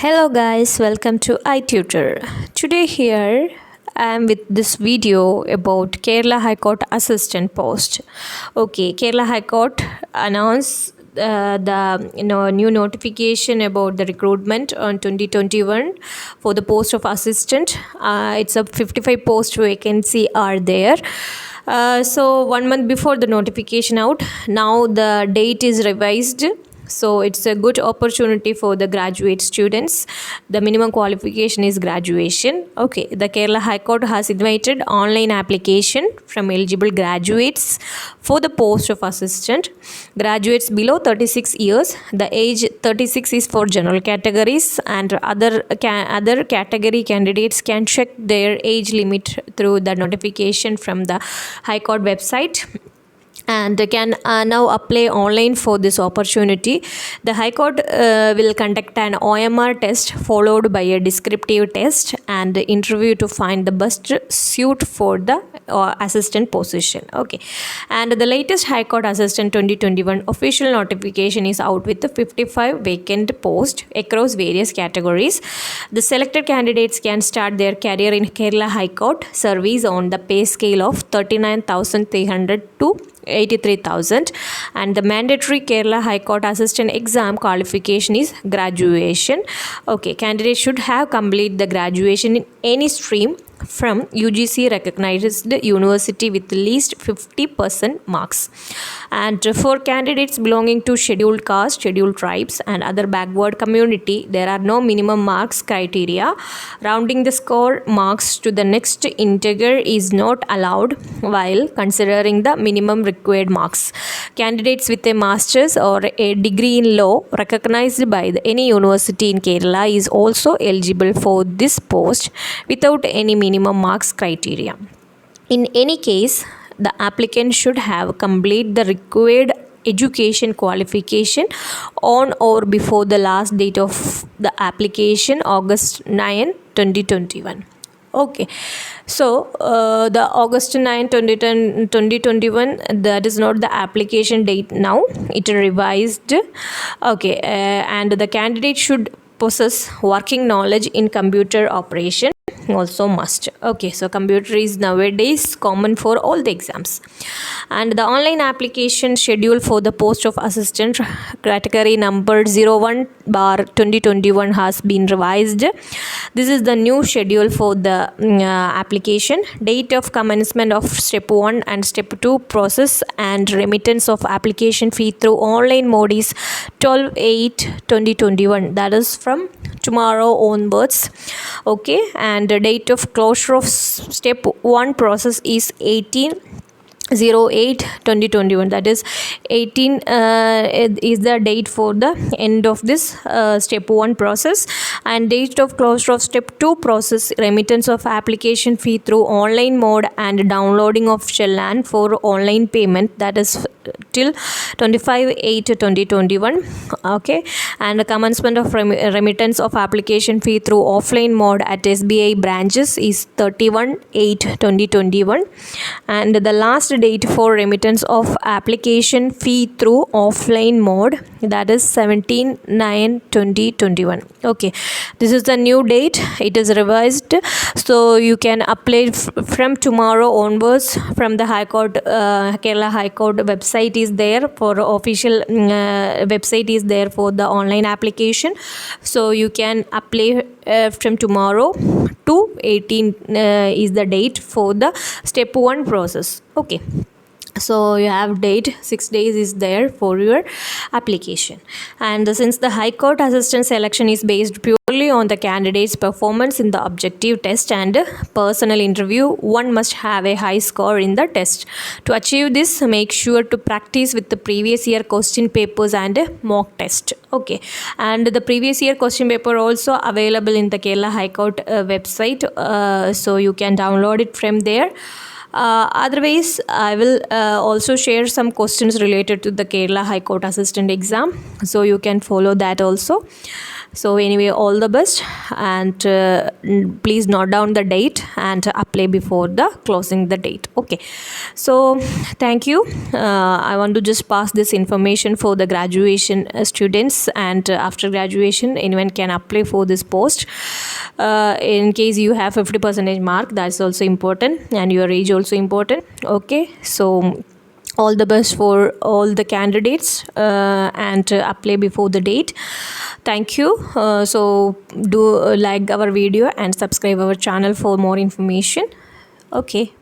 Hello guys, welcome to iTutor. Today here I am with this video about Kerala High Court assistant post. Okay, Kerala High Court announced the new notification about the recruitment on 2021 for the post of assistant. It's a 55 post vacancy are there. So 1 month before the notification out, now the date is revised, so it's a good opportunity for the graduate students. The minimum qualification is graduation. Okay, the Kerala High Court has invited online application from eligible graduates for the post of assistant. Graduates below 36 years, the age 36 is for general categories, and other category candidates can check their age limit through the notification from the High Court website, and can now apply online for this opportunity. The High Court will conduct an OMR test followed by a descriptive test and interview to find the best suit for the assistant position. Okay, and the latest High Court assistant 2021 official notification is out with the 55 vacant posts across various categories. The selected candidates can start their career in Kerala High Court service on the pay scale of 39,300 to 83,000, and the mandatory Kerala High Court assistant exam qualification is graduation. Okay, candidates should have completed the graduation in any stream from UGC recognized university with at least 50% marks. And for candidates belonging to scheduled caste, scheduled tribes and other backward community, there are no minimum marks criteria. Rounding the score marks to the next integer is not allowed while considering the minimum required marks. Candidates with a master's or a degree in law recognized by any university in Kerala is also eligible for this post without any minimum marks criteria. In any case, the applicant should have completed the required education qualification on or before the last date of the application, August 9, 2021. Okay, so the August 9, 2021, that is not the application date now, it revised. Okay, and the candidate should possess working knowledge in computer operation, also must. Okay, so computer is nowadays common for all the exams. And the online application schedule for the post of assistant category number 01/2021 has been revised. This is the new schedule for the application. Date of commencement of step 1 and step 2 process and remittance of application fee through online mode is 12/8/2021, that is from tomorrow onwards. Okay, and the date of closure of step 1 process is 18/08/2021, that is 18 is the date for the end of this step 1 process, and date of closure of step 2 process, remittance of application fee through online mode and downloading of Shellan for online payment, that is till 25/8/2021. Okay, and the commencement of remittance of application fee through offline mode at SBI branches is 31/8/2021, and the last date for remittance of application fee through offline mode, that is 17/9/2021. Okay, this is the new date, it is revised, so you can apply from tomorrow onwards from the High Court. Kerala High Court website is there for official website is there for the online application, so you can apply from tomorrow to 18 is the date for the step 1 process. Okay, so you have date 6 days is there for your application. And since the High Court assistant selection is based purely on the candidate's performance in the objective test and personal interview, one must have a high score in the test. To achieve this, make sure to practice with the previous year question papers and mock test. Okay, and the previous year question paper also available in the Kerala High Court website, so you can download it from there. Otherwise, I will also share some questions related to the Kerala High Court Assistant exam, so you can follow that also. So anyway, all the best, and please note down the date and apply before the closing the date. Okay, so thank you. I want to just pass this information for the graduation students, and after graduation anyone can apply for this post. In case you have 50% mark, that's also important, and your age also important. Okay, so all the best for all the candidates, and apply before the date. Thank you. So do like our video and subscribe our channel for more information. Okay.